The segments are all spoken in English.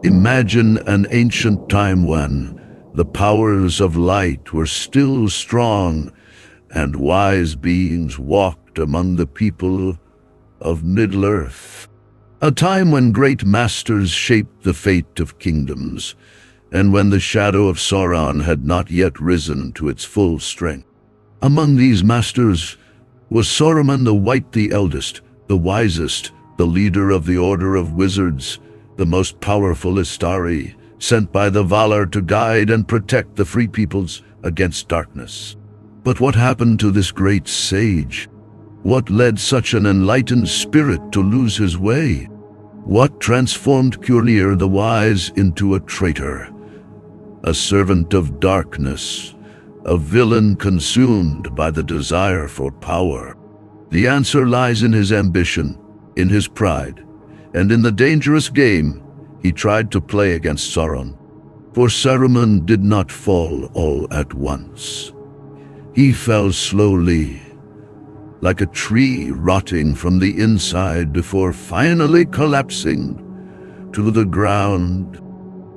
Imagine an ancient time when the powers of light were still strong and wise beings walked among the people of Middle-earth. A time when great masters shaped the fate of kingdoms, and when the shadow of Sauron had not yet risen to its full strength. Among these masters was Saruman the White, the eldest, the wisest, the leader of the Order of Wizards, the most powerful Istari, sent by the Valar to guide and protect the free peoples against darkness. But what happened to this great sage? What led such an enlightened spirit to lose his way? What transformed Curier the Wise into a traitor, a servant of darkness, a villain consumed by the desire for power? The answer lies in his ambition, in his pride, and in the dangerous game he tried to play against Sauron. For Saruman did not fall all at once. He fell slowly, like a tree rotting from the inside before finally collapsing to the ground.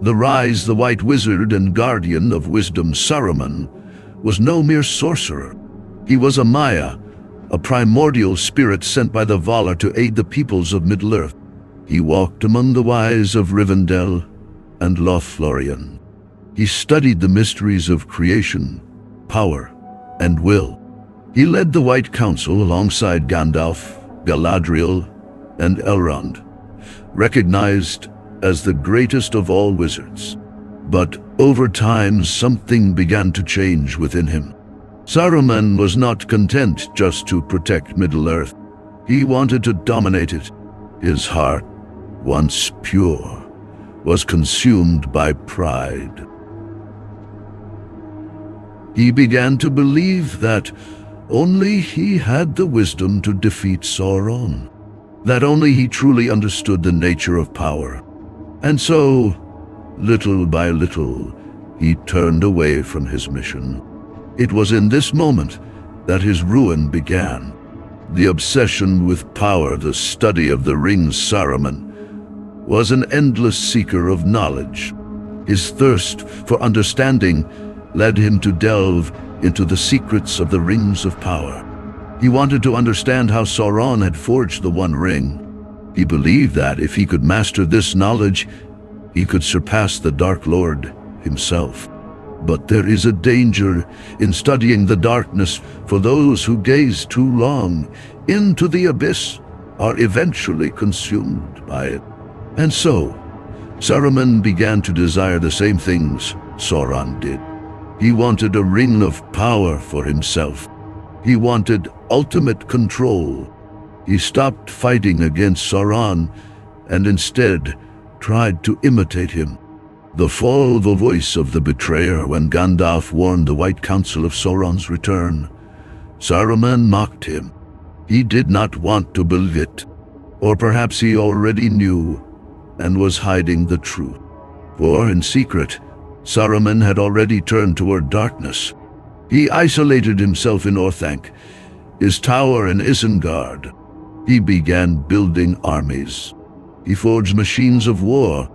The Rise, the White Wizard and guardian of wisdom, Saruman, was no mere sorcerer. He was a Maya, a primordial spirit sent by the Valar to aid the peoples of Middle-earth. He walked among the wise of Rivendell and Lothlorien. He studied the mysteries of creation, power, and will. He led the White Council alongside Gandalf, Galadriel, and Elrond, recognized as the greatest of all wizards. But over time, something began to change within him. Saruman was not content just to protect Middle-earth. He wanted to dominate it. His heart, once pure, was consumed by pride. He began to believe that only he had the wisdom to defeat Sauron, that only he truly understood the nature of power. And so, little by little, he turned away from his mission. It was in this moment that his ruin began. The obsession with power, the study of the rings. Saruman was an endless seeker of knowledge. His thirst for understanding led him to delve into the secrets of the Rings of Power. He wanted to understand how Sauron had forged the One Ring. He believed that if he could master this knowledge, he could surpass the Dark Lord himself. But there is a danger in studying the darkness, for those who gaze too long into the abyss are eventually consumed by it. And so, Saruman began to desire the same things Sauron did. He wanted a ring of power for himself. He wanted ultimate control. He stopped fighting against Sauron and instead tried to imitate him. The voice of the betrayer when Gandalf warned the White Council of Sauron's return. Saruman mocked him. He did not want to believe it, or perhaps he already knew and was hiding the truth. For in secret, Saruman had already turned toward darkness. He isolated himself in Orthanc, his tower in Isengard. He began building armies. He forged machines of war.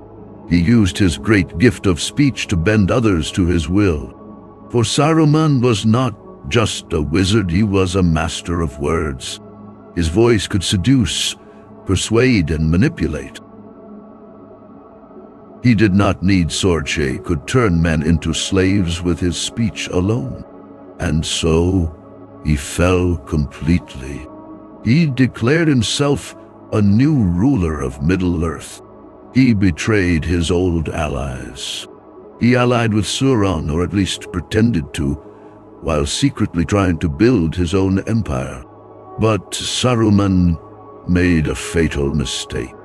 He used his great gift of speech to bend others to his will. For Saruman was not just a wizard, he was a master of words. His voice could seduce, persuade, and manipulate. He did not need swords, he could turn men into slaves with his speech alone. And so, he fell completely. He declared himself a new ruler of Middle-earth. He betrayed his old allies. He allied with Sauron, or at least pretended to, while secretly trying to build his own empire. But Saruman made a fatal mistake.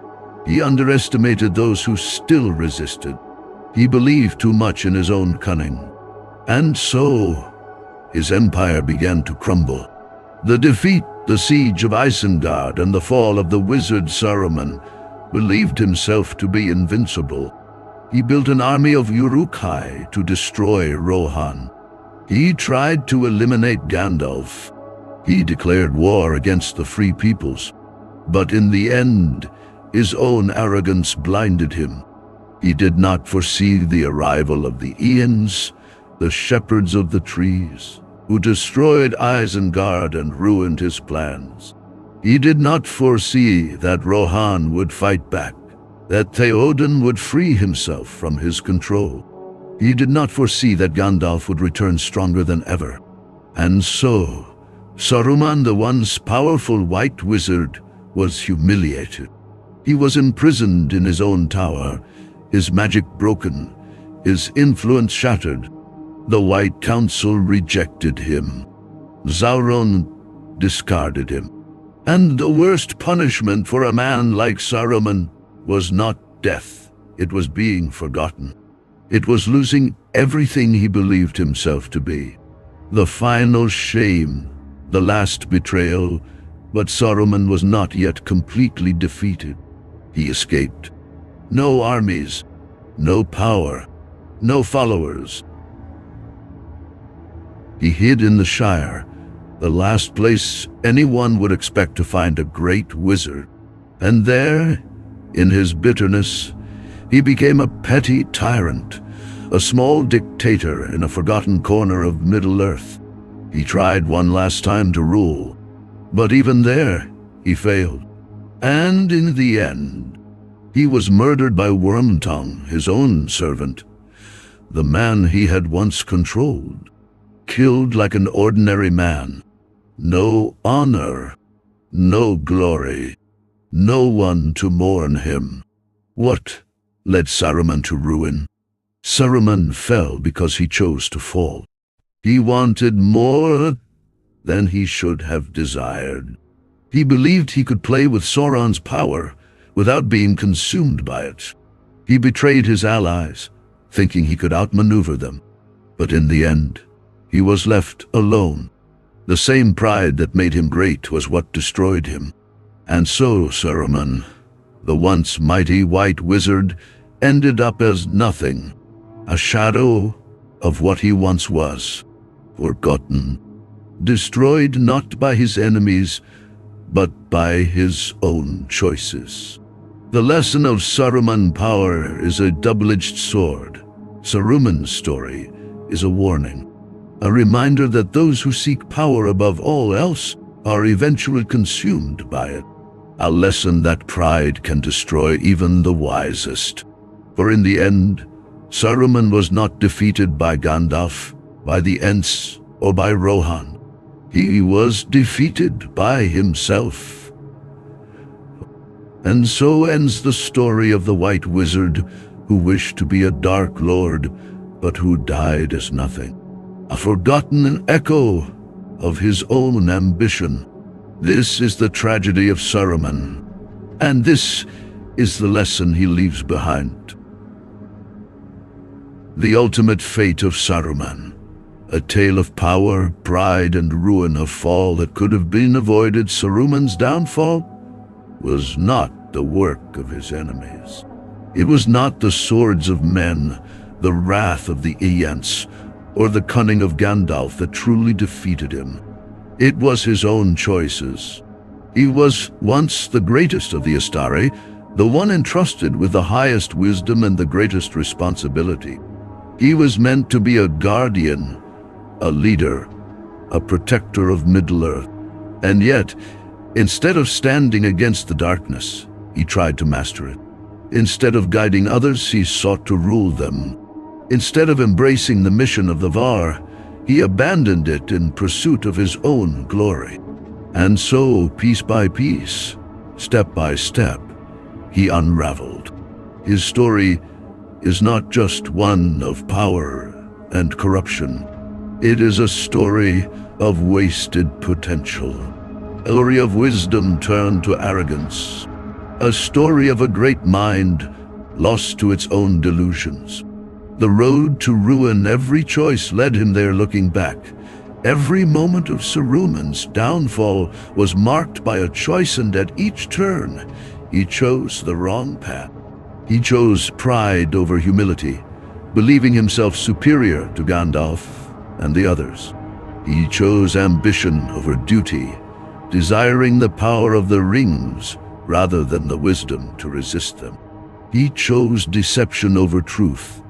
He underestimated those who still resisted. He believed too much in his own cunning. And so, his empire began to crumble. The defeat, the siege of Isengard, and the fall of the wizard Saruman believed himself to be invincible. He built an army of Uruk-hai to destroy Rohan. He tried to eliminate Gandalf. He declared war against the free peoples. But in the end, his own arrogance blinded him. He did not foresee the arrival of the Aeons, the shepherds of the trees, who destroyed Isengard and ruined his plans. He did not foresee that Rohan would fight back, that Theoden would free himself from his control. He did not foresee that Gandalf would return stronger than ever. And so, Saruman, the once powerful white wizard, was humiliated. He was imprisoned in his own tower, his magic broken, his influence shattered. The White Council rejected him. Sauron discarded him. And the worst punishment for a man like Saruman was not death, it was being forgotten. It was losing everything he believed himself to be. The final shame, the last betrayal, but Saruman was not yet completely defeated. He escaped. No armies, no power, no followers. He hid in the Shire, the last place anyone would expect to find a great wizard. And there, in his bitterness, he became a petty tyrant, a small dictator in a forgotten corner of Middle-earth. He tried one last time to rule, but even there, he failed. And in the end, he was murdered by Wormtongue, his own servant, the man he had once controlled. Killed like an ordinary man. No honor, no glory, no one to mourn him. What led Saruman to ruin? Saruman fell because he chose to fall. He wanted more than he should have desired. He believed he could play with Sauron's power without being consumed by it. He betrayed his allies, thinking he could outmaneuver them. But in the end, he was left alone. The same pride that made him great was what destroyed him. And so Saruman, the once mighty white wizard, ended up as nothing, a shadow of what he once was, forgotten, destroyed not by his enemies, but by his own choices. The lesson of Saruman power is a double-edged sword. Saruman's story is a warning. A reminder that those who seek power above all else are eventually consumed by it. A lesson that pride can destroy even the wisest. For in the end, Saruman was not defeated by Gandalf, by the Ents, or by Rohan. He was defeated by himself. And so ends the story of the White Wizard who wished to be a Dark Lord, but who died as nothing. A forgotten echo of his own ambition. This is the tragedy of Saruman, and this is the lesson he leaves behind. The ultimate fate of Saruman, a tale of power, pride, and ruin, a fall that could have been avoided. Saruman's downfall was not the work of his enemies. It was not the swords of men, the wrath of the Aents, or the cunning of Gandalf that truly defeated him. It was his own choices. He was once the greatest of the Astari, the one entrusted with the highest wisdom and the greatest responsibility. He was meant to be a guardian, a leader, a protector of Middle-earth. And yet, instead of standing against the darkness, he tried to master it. Instead of guiding others, he sought to rule them. Instead of embracing the mission of the Var, he abandoned it in pursuit of his own glory. And so, piece by piece, step by step, he unraveled. His story is not just one of power and corruption. It is a story of wasted potential, a story of wisdom turned to arrogance, a story of a great mind lost to its own delusions. The road to ruin, every choice led him there. Looking back, every moment of Saruman's downfall was marked by a choice, and at each turn, he chose the wrong path. He chose pride over humility, believing himself superior to Gandalf and the others. He chose ambition over duty, desiring the power of the rings rather than the wisdom to resist them. He chose deception over truth,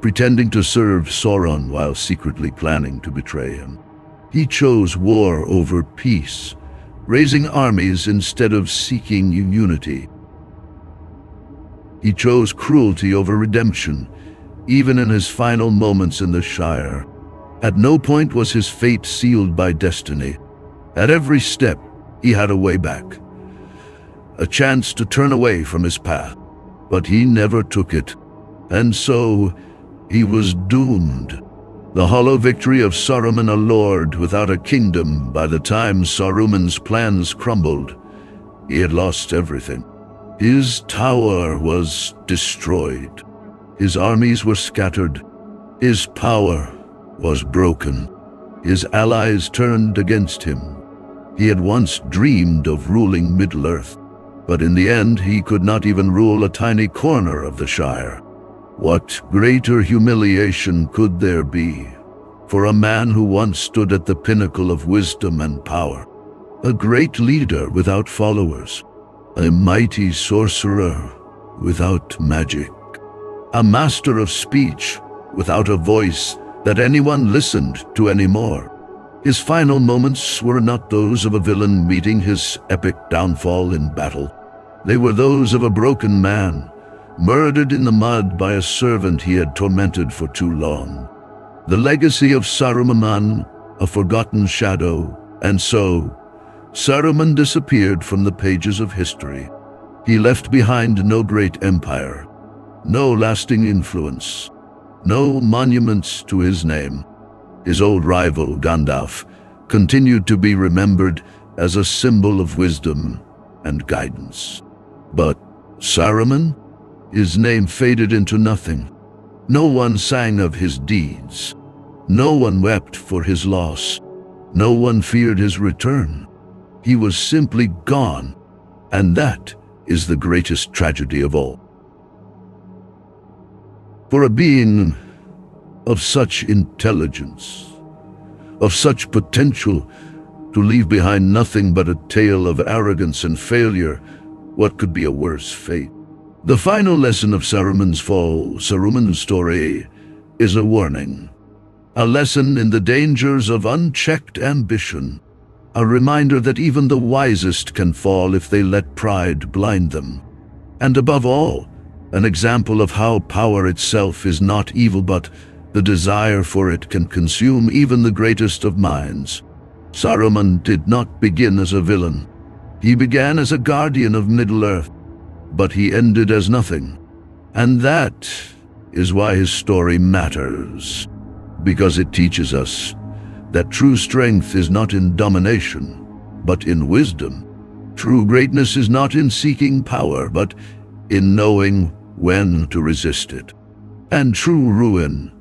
pretending to serve Sauron while secretly planning to betray him. He chose war over peace, raising armies instead of seeking unity. He chose cruelty over redemption, even in his final moments in the Shire. At no point was his fate sealed by destiny. At every step, he had a way back, a chance to turn away from his path. But he never took it, and so he was doomed. The hollow victory of Saruman, a lord without a kingdom. By the time Saruman's plans crumbled, he had lost everything. His tower was destroyed. His armies were scattered. His power was broken. His allies turned against him. He had once dreamed of ruling Middle-earth, but in the end he could not even rule a tiny corner of the Shire. What greater humiliation could there be for a man who once stood at the pinnacle of wisdom and power, a great leader without followers, a mighty sorcerer without magic, a master of speech without a voice that anyone listened to anymore? His final moments were not those of a villain meeting his epic downfall in battle. They were those of a broken man, murdered in the mud by a servant he had tormented for too long. The legacy of Saruman, a forgotten shadow, and so Saruman disappeared from the pages of history. He left behind no great empire, no lasting influence, no monuments to his name. His old rival, Gandalf, continued to be remembered as a symbol of wisdom and guidance. But Saruman? His name faded into nothing. No one sang of his deeds. No one wept for his loss. No one feared his return. He was simply gone, and that is the greatest tragedy of all. For a being of such intelligence, of such potential, to leave behind nothing but a tale of arrogance and failure, what could be a worse fate? The final lesson of Saruman's fall, Saruman's story, is a warning. A lesson in the dangers of unchecked ambition. A reminder that even the wisest can fall if they let pride blind them. And above all, an example of how power itself is not evil, but the desire for it can consume even the greatest of minds. Saruman did not begin as a villain. He began as a guardian of Middle-earth, but he ended as nothing. And that is why his story matters, because it teaches us that true strength is not in domination, but in wisdom. True greatness is not in seeking power, but in knowing when to resist it. And true ruin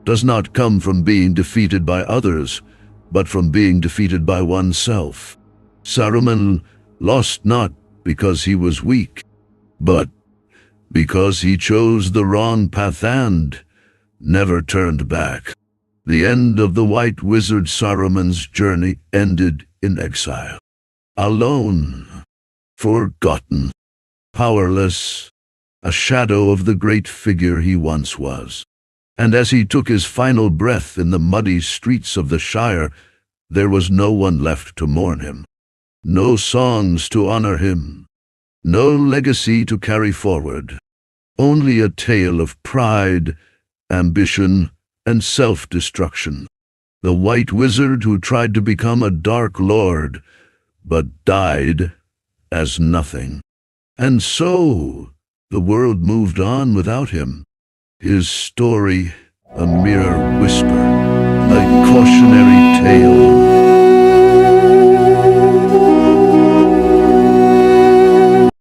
does not come from being defeated by others, but from being defeated by oneself. Saruman lost not because he was weak, but because he chose the wrong path and never turned back. The end of the White Wizard. Saruman's journey ended in exile. Alone, forgotten, powerless, a shadow of the great figure he once was. And as he took his final breath in the muddy streets of the Shire, there was no one left to mourn him, no songs to honor him, no legacy to carry forward, only a tale of pride, ambition, and self-destruction. The White Wizard who tried to become a Dark Lord, but died as nothing. And so the world moved on without him. His story, a mere whisper, a cautionary tale